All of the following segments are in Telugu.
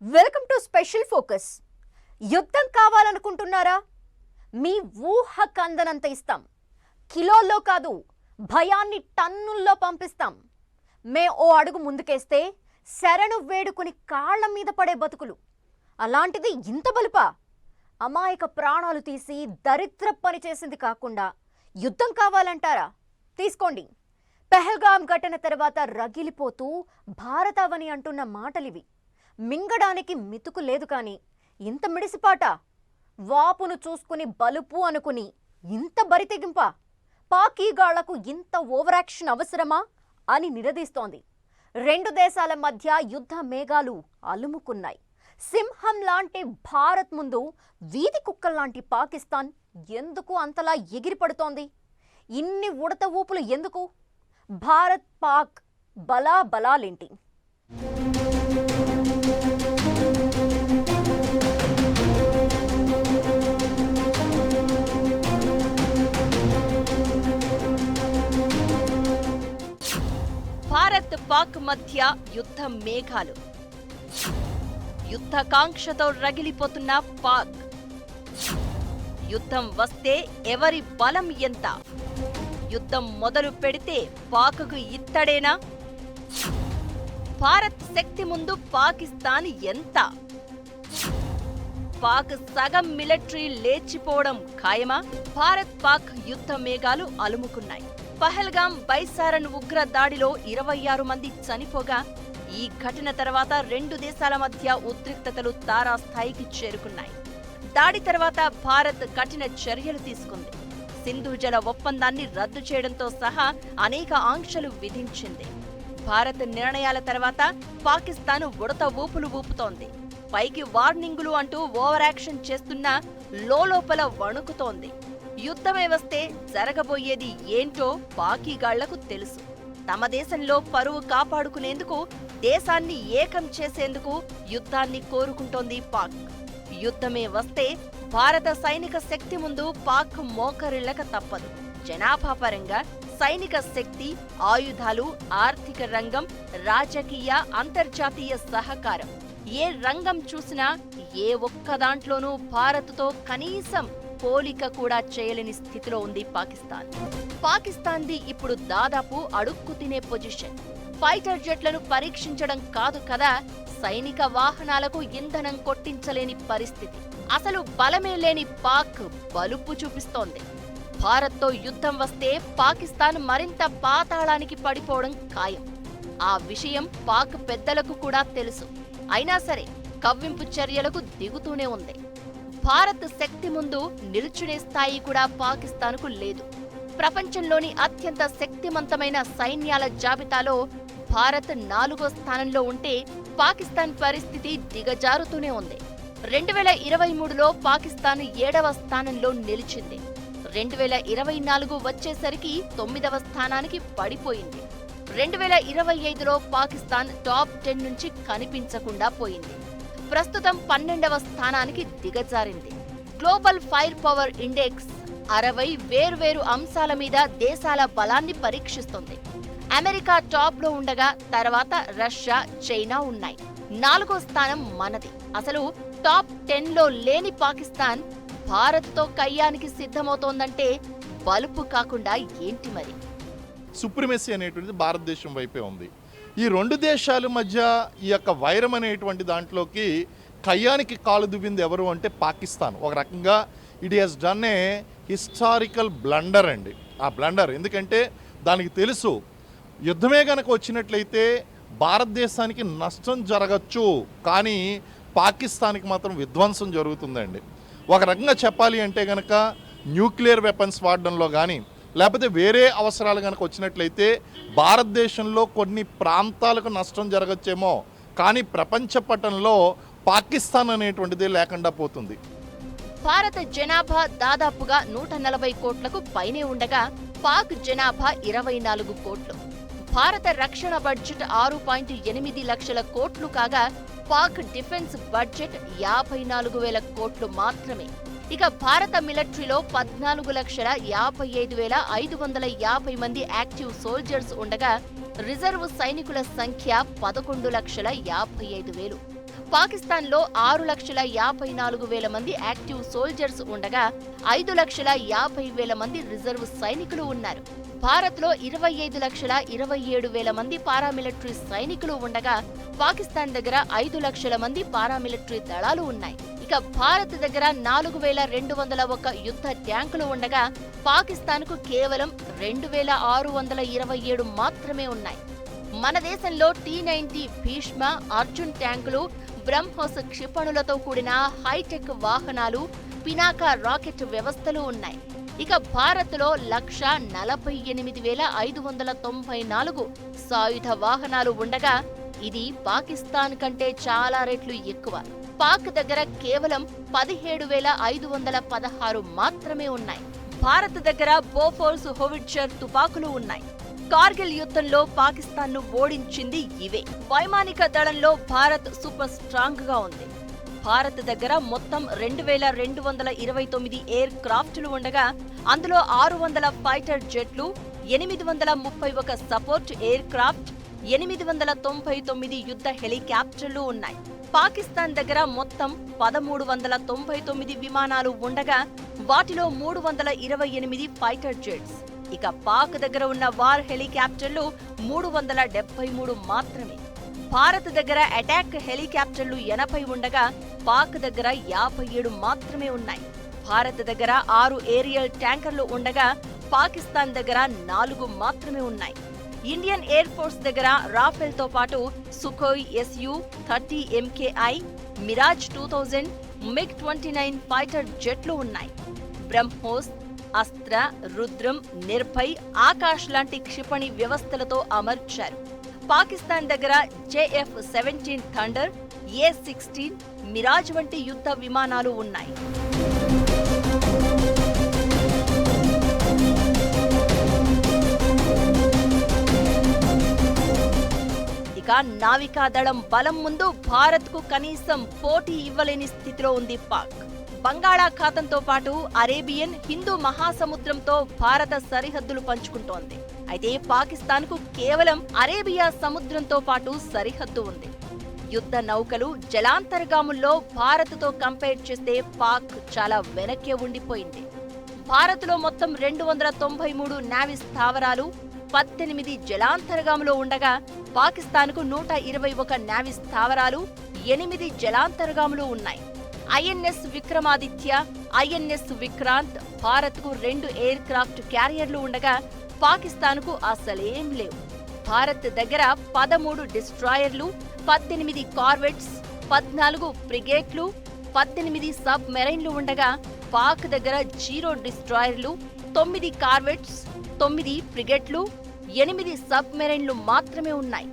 Welcome to special focus. యుద్ధం కావాలనుకుంటున్నారా? మీ ఊహ కందనంత ఇస్తాం. కిలోల్లో కాదు, భయాన్ని టన్నుల్లో పంపిస్తాం. ఓ అడుగు ముందుకేస్తే శరణు వేడుకుని కాళ్ల మీద పడే బతుకులు. అలాంటిది ఇంత బలుపా? అమాయక ప్రాణాలు తీసి దరిద్ర పని చేసింది కాకుండా యుద్ధం కావాలంటారా? తీసుకోండి. పెహల్గాం ఘటన తర్వాత రగిలిపోతూ భారతావని అంటున్న మాటలివి. మింగడానికి మితుకు లేదు కానీ ఇంత మిడిసిపాట, వాపును చూసుకుని బలుపు అనుకుని ఇంత బరితెగింపా? పాకీగాళ్లకు ఇంత ఓవరాక్షన్ అవసరమా అని నిలదీస్తోంది. రెండు దేశాల మధ్య యుద్ధ మేఘాలు అలుముకున్నాయి. సింహం లాంటి భారత్ ముందు వీధి కుక్కల్లాంటి పాకిస్తాన్ ఎందుకు అంతలా ఎగిరిపడుతోంది? ఇన్ని ఉడత ఊపులు ఎందుకు? భారత్ పాక్ బలాబలాలేంటి? భారత్ పాక్ మధ్య యుద్ధ మేఘాలు. యుద్ధకాంక్షతో రగిలిపోతున్న పాక్. యుద్ధం వస్తే ఎవరి బలం ఎంత? యుద్ధం మొదలు పెడితే పాక్కు ఇత్తడేనా? భారత్ శక్తి ముందు పాకిస్తాన్ ఎంత? పాక్ సగం మిలిటరీ లేచిపోవడం ఖాయమా? భారత్ పాక్ యుద్ధ మేఘాలు అలుముకున్నాయి. పహల్గాం బైసారన్ ఉగ్ర దాడిలో 26 మంది చనిపోగా ఈ ఘటన తర్వాత రెండు దేశాల మధ్య ఉద్రిక్తతలు తారాస్థాయికి చేరుకున్నాయి. దాడి తర్వాత భారత్ కఠిన చర్యలు తీసుకుంది. సింధు జల ఒప్పందాన్ని రద్దు చేయడంతో సహా అనేక ఆంక్షలు విధించింది. భారత్ నిర్ణయాల తర్వాత పాకిస్తాన్ ఉడత ఊపులు ఊపుతోంది. పైకి వార్నింగులు అంటూ ఓవరాక్షన్ చేస్తున్నా లోలోపల వణుకుతోంది. యుద్ధమే వస్తే జరగబోయేది ఏంటో పాకీగాళ్లకు తెలుసు. తమ దేశంలో పరువు కాపాడుకునేందుకు, దేశాన్ని ఏకం చేసేందుకు యుద్ధాన్ని కోరుకుంటోంది పాక్. యుద్ధమే వస్తే భారత సైనిక శక్తి ముందు పాక్ మోకరిల్లక తప్పదు. జనాభా పరంగా, సైనిక శక్తి, ఆయుధాలు, ఆర్థిక రంగం, రాజకీయ, అంతర్జాతీయ సహకారం, ఏ రంగం చూసినా ఏ ఒక్క దాంట్లోనూ భారత్తో కనీసం పోలిక కూడా చేయలేని స్థితిలో ఉంది పాకిస్తాన్. పాకిస్తాన్ది ఇప్పుడు దాదాపు అడుక్కు తినే పొజిషన్. ఫైటర్ జెట్లను పరీక్షించడం కాదు కదా, సైనిక వాహనాలకు ఇంధనం కొట్టించలేని పరిస్థితి. అసలు బలమే లేని పాక్ బలుపు చూపిస్తోంది. భారత్తో యుద్ధం వస్తే పాకిస్తాన్ మరింత పాతాళానికి పడిపోవడం ఖాయం. ఆ విషయం పాక్ పెద్దలకు కూడా తెలుసు. అయినా సరే కవ్వింపు చర్యలకు దిగుతూనే ఉంది. భారత్ శక్తి ముందు నిల్చునే స్థాయి కూడా పాకిస్తాన్కు లేదు. ప్రపంచంలోని అత్యంత శక్తిమంతమైన సైన్యాల జాబితాలో భారత్ 4వ స్థానంలో ఉంటే పాకిస్తాన్ పరిస్థితి దిగజారుతూనే ఉంది. 2023లో పాకిస్తాన్ 7వ స్థానంలో నిలిచింది. 2024 వచ్చేసరికి 9వ స్థానానికి పడిపోయింది. 2025లో పాకిస్తాన్ టాప్ 10 నుంచి కనిపించకుండా పోయింది. ప్రస్తుతం 12వ స్థానానికి దిగజారింది. గ్లోబల్ ఫైర్ పవర్ ఇండెక్స్ 60 వేర్వేరు అంశాల మీద దేశాల బలాన్ని పరీక్షిస్తుంది. అమెరికా టాప్లో ఉండగా తర్వాత రష్యా, చైనా ఉన్నాయి. 4వ స్థానం మనది. అసలు టాప్ 10లో లేని పాకిస్తాన్ భారత్తో కయ్యానికి సిద్ధమవుతోందంటే బలుపు కాకుండా ఏంటి మరి? సుప్రిమసీ అనేటువంటిది భారతదేశం వైపే ఉంది. ఈ రెండు దేశాల మధ్య ఈ యొక్క వైరం అనేటువంటి దాంట్లోకి కయ్యానికి కాలు దువ్వింది ఎవరు అంటే పాకిస్తాన్. ఒక రకంగా it has done a historical blunder అండి. ఆ బ్లండర్ ఎందుకంటే దానికి తెలుసు యుద్ధమే కనుక వచ్చినట్లయితే భారతదేశానికి నష్టం జరగచ్చు, కానీ పాకిస్తాన్కి మాత్రం విధ్వంసం జరుగుతుందండి. ఒక రకంగా చెప్పాలి అంటే కనుక న్యూక్లియర్ వెపన్స్ వాడడంలో కానీ లేకపోతే వేరే అవసరాలు కనుక వచ్చినట్లయితే భారతదేశంలో కొన్ని ప్రాంతాలకు నష్టం జరగచ్చేమో, కానీ ప్రపంచ పటంలో పాకిస్తాన్ అనేటువంటిది లేకుండా పోతుంది. భారత జనాభా దాదాపుగా 140 కోట్లకు పైనే ఉండగా పాక్ జనాభా 24 కోట్లు. భారత రక్షణ బడ్జెట్ 6.8 లక్షల కోట్లు కాగా పాక్ డిఫెన్స్ బడ్జెట్ 54,000 కోట్లు మాత్రమే. ఇక భారత మిలిటరీలో 14,55,550 మంది యాక్టివ్ సోల్జర్స్ ఉండగా రిజర్వ్ సైనికుల సంఖ్య 11,55,000. పాకిస్తాన్లో 6,54,000 మంది యాక్టివ్ సోల్జర్స్ ఉండగా 5,50,000 మంది రిజర్వ్ సైనికులు ఉన్నారు. భారత్లో 25,27,000 మంది పారామిలిటరీ సైనికులు ఉండగా పాకిస్తాన్ దగ్గర 5,00,000 మంది పారామిలిటరీ దళాలు ఉన్నాయి. ఇక భారత్ దగ్గర 4,201 యుద్ధ ట్యాంకులు ఉండగా పాకిస్తాన్కు కేవలం 2,627 మాత్రమే ఉన్నాయి. మన దేశంలో T-90 భీష్మ, అర్జున్ ట్యాంకులు, బ్రహ్మోస్ క్షిపణులతో కూడిన హైటెక్ వాహనాలు, పినాకా రాకెట్ వ్యవస్థలు ఉన్నాయి. ఇక భారత్లో 1,48,594 సాయుధ వాహనాలు ఉండగా ఇది పాకిస్తాన్ కంటే చాలా రెట్లు ఎక్కువ. పాక్ దగ్గర కేవలం 17,516 మాత్రమే ఉన్నాయి. భారత్ దగ్గర బోఫోర్స్ హోవిట్జర్ తుపాకులు ఉన్నాయి. కార్గిల్ యుద్ధంలో పాకిస్తాన్ను ఓడించింది ఇవే. వైమానిక దళంలో భారత్ సూపర్ స్ట్రాంగ్ గా ఉంది. భారత్ దగ్గర మొత్తం 2,229 ఎయిర్ క్రాఫ్ట్లు ఉండగా అందులో 600 ఫైటర్ జెట్లు, 831 సపోర్ట్ ఎయిర్ క్రాఫ్ట్, 899 యుద్ధ హెలికాప్టర్లు ఉన్నాయి. పాకిస్తాన్ దగ్గర మొత్తం 1,399 విమానాలు ఉండగా వాటిలో 328 ఫైటర్ జెట్స్. ఇక పాక్ దగ్గర ఉన్న వార్ హెలికాప్టర్లు 373 మాత్రమే. భారత్ దగ్గర అటాక్ హెలికాప్టర్లు 80 ఉండగా పాక్ దగ్గర 57 మాత్రమే ఉన్నాయి. భారత్ దగ్గర 6 ఏరియల్ ట్యాంకర్లు ఉండగా పాకిస్తాన్ దగ్గర 4 మాత్రమే ఉన్నాయి. ఇండియన్ ఎయిర్ ఫోర్స్ దగ్గర రాఫెల్ తో పాటు Sukhoi Su-30 MKI, Mirage 2000, MiG-29 fighter జెట్లు ఉన్నాయి. బ్రహ్మోస్, అస్త్ర, రుద్రం, నిర్భయ్, ఆకాష్ లాంటి క్షిపణి వ్యవస్థలతో అమర్చారు. పాకిస్తాన్ దగ్గర JF-17 థండర్, A-16, మిరాజ్ వంటి యుద్ధ విమానాలు ఉన్నాయి. ఇక నావికాదళం బలం ముందు భారత్కు కనీసం పోటీ ఇవ్వలేని స్థితిలో ఉంది పాక్. బంగాళాఖాతంతో పాటు అరేబియన్, హిందూ మహాసముద్రంతో భారత సరిహద్దులు పంచుకుంటోంది. అయితే పాకిస్తాన్కు కేవలం అరేబియా సముద్రంతో పాటు సరిహద్దు ఉంది. యుద్ధ నౌకలు, జలాంతర్గాముల్లో భారత్తో కంపేర్ చేస్తే పాక్ చాలా వెనక్కే ఉండిపోయింది. భారత్లో మొత్తం 293 నావీ స్థావరాలు, 18 జలాంతర్గాములో ఉండగా పాకిస్తాన్కు 121 నావీ స్థావరాలు, 8 జలాంతర్గాములు ఉన్నాయి. INS విక్రమాదిత్య, INS విక్రాంత్, భారత్కు 2 ఎయిర్ క్రాఫ్ట్ క్యారియర్లు ఉండగా పాకిస్తాన్కు అసలేం లేవు. భారత్ దగ్గర 13 డిస్ట్రాయర్లు, 18 కార్వెట్స్, 14 ఫ్రిగేట్లు, 18 సబ్ మెరైన్లు ఉండగా పాక్ దగ్గర 0 డిస్ట్రాయర్లు, 9 కార్వెట్స్, 9 ఫ్రిగేట్లు, 8 సబ్ మెరైన్లు మాత్రమే ఉన్నాయి.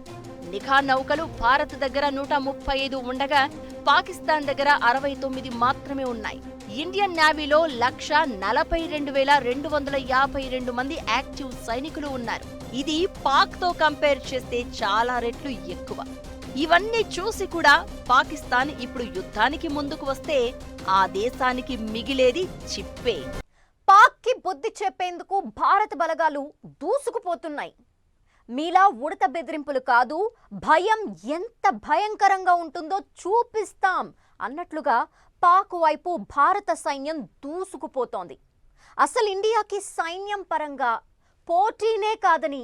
నిఘా నౌకలు భారత్ దగ్గర 135 ఉండగా పాకిస్తాన్ దగ్గర 69 మాత్రమే ఉన్నాయి. ఇండియన్ నేవీలో 1,42,252 మంది యాక్టివ్ సైనికులు ఉన్నారు. ఇది పాక్ తో కంపేర్ చేస్తే చాలా రెట్లు ఎక్కువ. ఇవన్నీ చూసి కూడా పాకిస్తాన్ ఇప్పుడు యుద్ధానికి ముందుకు వస్తే ఆ దేశానికి మిగిలేది చిప్పే. పాక్ కి బుద్ధి చెప్పేందుకు భారత బలగాలు దూసుకుపోతున్నాయి. మీలా ఉడత బెదిరింపులు కాదు, భయం ఎంత భయంకరంగా ఉంటుందో చూపిస్తాం అన్నట్లుగా పాక్ వైపు భారత సైన్యం దూసుకుపోతోంది. అసలు ఇండియాకి సైన్యం పరంగా పోటీనే కాదని,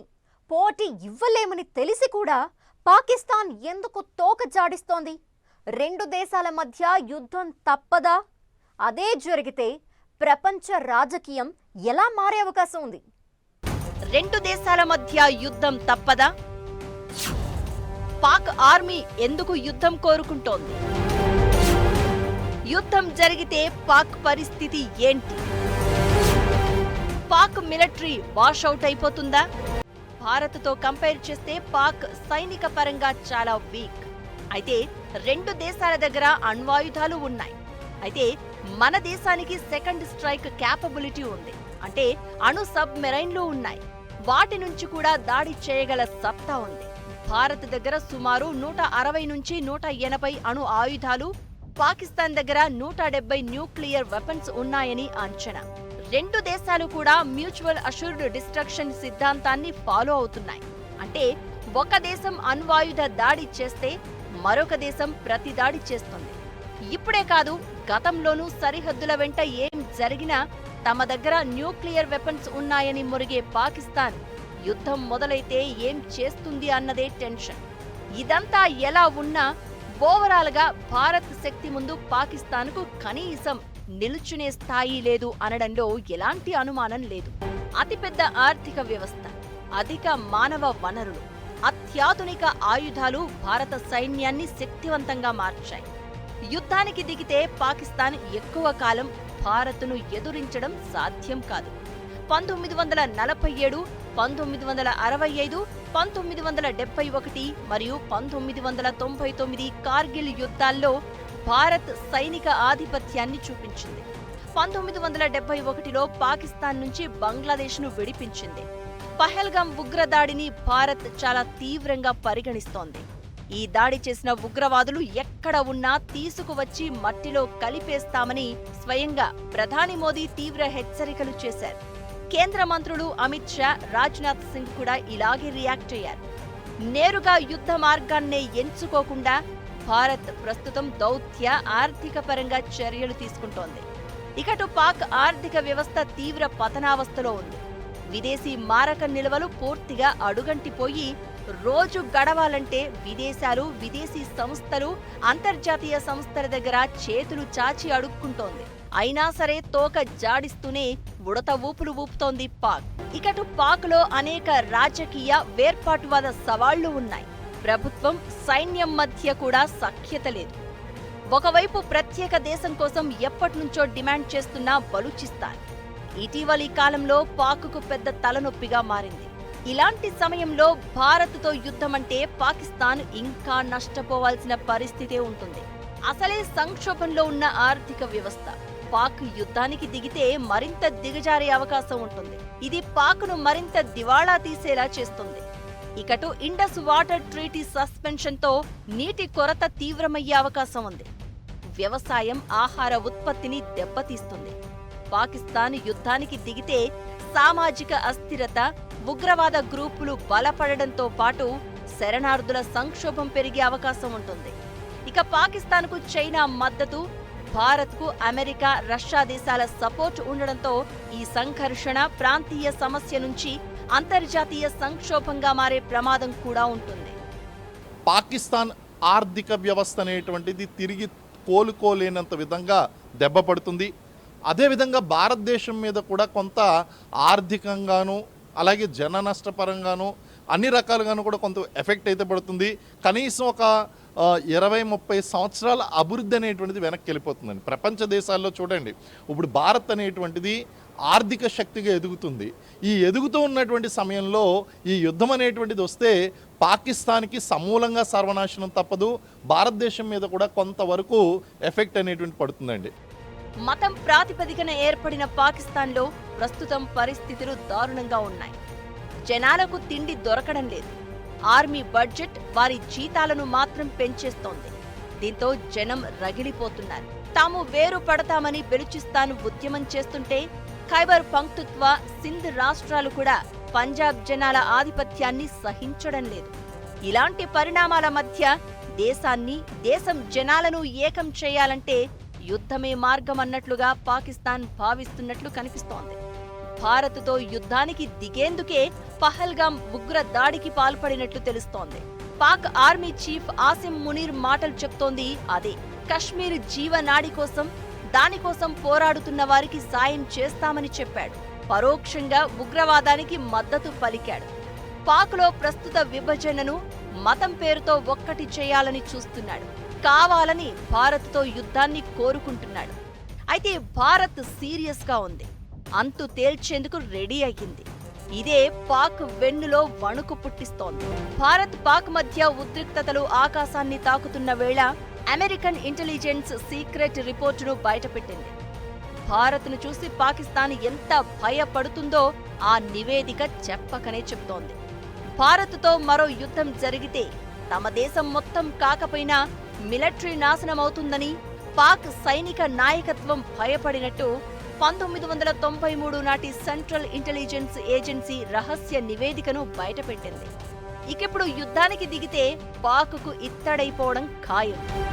పోటీ ఇవ్వలేమని తెలిసి కూడా పాకిస్తాన్ ఎందుకు తోక జాడిస్తోంది? 2 దేశాల మధ్య యుద్ధం తప్పదా? అదే జరిగితే ప్రపంచ రాజకీయం ఎలా మారే అవకాశం ఉంది? 2 దేశాల మధ్య యుద్ధం తప్పదా? పాక్ ఆర్మీ ఎందుకు యుద్ధం కోరుకుంటోంది? యుద్ధం జరిగితే పాక్ పరిస్థితి ఏంటి? పాక్ మిలిటరీ వాషౌట్ అయిపోతుందా? భారత్తో కంపేర్ చేస్తే పాక్ సైనిక పరంగా చాలా వీక్. అయితే 2 దేశాల దగ్గర అణ్వాయుధాలు ఉన్నాయి. అయితే మన దేశానికి సెకండ్ స్ట్రైక్ క్యాపబిలిటీ ఉంది. అంటే అణు సబ్ మెరైన్లు ఉన్నాయి. వాటి నుంచి కూడా దాడి చేయగల సత్తా ఉంది. భారత్ దగ్గర సుమారు 160 నుంచి 180 అణు ఆయుధాలు, పాకిస్తాన్ దగ్గర 170 న్యూక్లియర్ వెపన్స్ ఉన్నాయని అంచనా. 2 దేశాలు కూడా మ్యూచువల్ అష్యూర్డ్ డిస్ట్రక్షన్ సిద్ధాంతాన్ని ఫాలో అవుతున్నాయి. అంటే ఒక దేశం అణ్వాయుధ దాడి చేస్తే మరొక దేశం ప్రతిదాడి చేస్తుంది. ఇప్పుడే కాదు, గతంలోనూ సరిహద్దుల వెంట ఏం జరిగినా తమ దగ్గర న్యూక్లియర్ వెపన్స్ ఉన్నాయని మురిగే పాకిస్తాన్ యుద్ధం మొదలైతే ఏం చేస్తుంది అన్నదే టెన్షన్. ఇదంతా ఎలా ఉన్నా ఓవరాల్ గా భారత్ శక్తి ముందు పాకిస్తాన్కు కనీసం నిలుచునే స్థాయి లేదు అనడంలో ఎలాంటి అనుమానం లేదు. అతిపెద్ద ఆర్థిక వ్యవస్థ, అధిక మానవ వనరులు, అత్యాధునిక ఆయుధాలు భారత సైన్యాన్ని శక్తివంతంగా మార్చాయి. యుద్ధానికి దిగితే పాకిస్తాన్ ఎక్కువ కాలం భారత్ను ఎదురించడం సాధ్యం కాదు. 1947, 1965, 1971 మరియు 1999 కార్గిల్ యుద్ధాల్లో భారత్ సైనిక ఆధిపత్యాన్ని చూపించింది. 1971లో పాకిస్తాన్ నుంచి బంగ్లాదేశ్ను విడిపించింది. పహల్గాం ఉగ్రదాడిని భారత్ చాలా తీవ్రంగా పరిగణిస్తోంది. ఈ దాడి చేసిన ఉగ్రవాదులు ఎక్కడ ఉన్నా తీసుకువచ్చి మట్టిలో కలిపేస్తామని స్వయంగా ప్రధాని మోదీ తీవ్ర హెచ్చరికలు చేశారు. కేంద్ర మంత్రులు అమిత్ షా, రాజ్నాథ్ సింగ్ కూడా ఇలాగే రియాక్ట్ అయ్యారు. నేరుగా యుద్ధ మార్గాన్నే ఎంచుకోకుండా భారత్ ప్రస్తుతం దౌత్య, ఆర్థిక పరంగా చర్యలు తీసుకుంటోంది. ఇకటు పాక్ ఆర్థిక వ్యవస్థ తీవ్ర పతనావస్థలో ఉంది. విదేశీ మారక నిల్వలు పూర్తిగా అడుగంటిపోయి రోజు గడవాలంటే విదేశాలు, విదేశీ సంస్థలు, అంతర్జాతీయ సంస్థల దగ్గర చేతులు చాచి అడుక్కుంటోంది. అయినా సరే తోక జాడిస్తూనే ఉడత ఊపులు ఊపుతోంది పాక్. ఇకటు పాక్లో అనేక రాజకీయ, వేర్పాటువాద సవాళ్లు ఉన్నాయి. ప్రభుత్వం, సైన్యం మధ్య కూడా సఖ్యత లేదు. ఒకవైపు ప్రత్యేక దేశం కోసం ఎప్పటినుంచో డిమాండ్ చేస్తున్న బలూచిస్తాన్ ఇటీవలి కాలంలో పాక్కు పెద్ద తలనొప్పిగా మారింది. ఇలాంటి సమయంలో భారత్తో యుద్ధమంటే పాకిస్తాన్ ఇంకా నష్టపోవాల్సిన పరిస్థితే ఉంటుంది. అసలే సంక్షోభంలో ఉన్న ఆర్థిక వ్యవస్థ పాక్ యుద్ధానికి దిగితే మరింత దిగజారే అవకాశం ఉంటుంది. ఇది పాక్ను మరింత దివాళా తీసేలా చేస్తుంది. ఇకటు ఇండస్ వాటర్ ట్రీటీ సస్పెన్షన్తో నీటి కొరత తీవ్రమయ్యే అవకాశం ఉంది. వ్యవసాయం, ఆహార ఉత్పత్తిని దెబ్బతీస్తుంది. పాకిస్తాన్ యుద్ధానికి దిగితే సామాజిక అస్థిరత, ఉగ్రవాద గ్రూపులు బలపడడంతో పాటు శరణార్థుల సంక్షోభం పెరిగే అవకాశం ఉంటుంది. ఇక పాకిస్తాన్కు చైనా మద్దతు, భారత్కు అమెరికా, రష్యా దేశాల సపోర్ట్ ఉండడంతో ఈ సంఘర్షణ ప్రాంతీయ సమస్య నుంచి అంతర్జాతీయ సంక్షోభంగా మారే ప్రమాదం కూడా ఉంటుంది. పాకిస్తాన్ ఆర్థిక వ్యవస్థ అనేటువంటిది తిరిగి కోలుకోలేనంత విధంగా దెబ్బపడుతుంది. అదేవిధంగా భారతదేశం మీద కూడా కొంత ఆర్థికంగాను, అలాగే జన నష్టపరంగాను, అన్ని రకాలుగాను కూడా కొంత ఎఫెక్ట్ అయితే పడుతుంది. కనీసం ఒక 20-30 సంవత్సరాల అభివృద్ధి అనేటువంటిది వెనక్కి వెళ్ళిపోతుందండి. ప్రపంచ దేశాల్లో చూడండి, ఇప్పుడు భారత్ అనేటువంటిది ఆర్థిక శక్తిగా ఎదుగుతుంది. ఈ ఎదుగుతూ ఉన్నటువంటి సమయంలో ఈ యుద్ధం అనేటువంటిది వస్తే పాకిస్తాన్కి సమూలంగా సర్వనాశనం తప్పదు. భారతదేశం మీద కూడా కొంతవరకు ఎఫెక్ట్ అనేటువంటి పడుతుందండి. మతం ప్రాతిపదికన ఏర్పడిన పాకిస్తాన్లో ప్రస్తుతం పరిస్థితులు దారుణంగా ఉన్నాయి. జనాలకు తిండి దొరకడం లేదు. ఆర్మీ బడ్జెట్ వారి జీతాలను మాత్రం పెంచేస్తోంది. దీంతో జనం రగిలిపోతున్నారు. తాము వేరు పడతామని బెలూచిస్తాన్ ఉద్యమం చేస్తుంటే ఖైబర్ పంక్తుత్వా, సింధ్ రాష్ట్రాలు కూడా పంజాబ్ జనాల ఆధిపత్యాన్ని సహించడం లేదు. ఇలాంటి పరిణామాల మధ్య దేశం జనాలను ఏకం చేయాలంటే యుద్ధమే మార్గం అన్నట్లుగా పాకిస్తాన్ భావిస్తున్నట్లు కనిపిస్తోంది. భారత్తో యుద్ధానికి దిగేందుకే పహల్గాం ఉగ్ర దాడికి పాల్పడినట్లు తెలుస్తోంది. పాక్ ఆర్మీ చీఫ్ ఆసిమ్ మునీర్ మాటలు చెప్తోంది అదే. కశ్మీర్ జీవనాడి కోసం, దానికోసం పోరాడుతున్న వారికి సాయం చేస్తామని చెప్పాడు. పరోక్షంగా ఉగ్రవాదానికి మద్దతు పలికాడు. పాక్లో ప్రస్తుత విభజనను మతం పేరుతో ఒక్కటి చేయాలని చూస్తున్నాడు. కావాలని భారత్తో యుద్ధాన్ని కోరుకుంటున్నాడు. అయితే భారత్ సీరియస్గా ఉంది. అంతు తేల్చేందుకు రెడీ అయ్యింది. ఇదే పాక్ వెన్నులో వణుకు పుట్టిస్తోంది. భారత్ పాక్ మధ్య ఉద్రిక్తతలు ఆకాశాన్ని తాకుతున్న వేళ అమెరికన్ ఇంటెలిజెన్స్ సీక్రెట్ రిపోర్టును బయటపెట్టింది. భారత్ను చూసి పాకిస్తాన్ ఎంత భయపడుతుందో ఆ నివేదిక చెప్పకనే చెప్తోంది. భారత్తో మరో యుద్ధం జరిగితే తమ దేశం మొత్తం కాకపోయినా మిలిటరీ నాశనమవుతుందని పాక్ సైనిక నాయకత్వం భయపడినట్టు 1993 నాటి సెంట్రల్ ఇంటెలిజెన్స్ ఏజెన్సీ రహస్య నివేదికను బయటపెట్టింది. ఇకిప్పుడు యుద్ధానికి దిగితే పాక్కు ఇత్తడైపోవడం ఖాయం.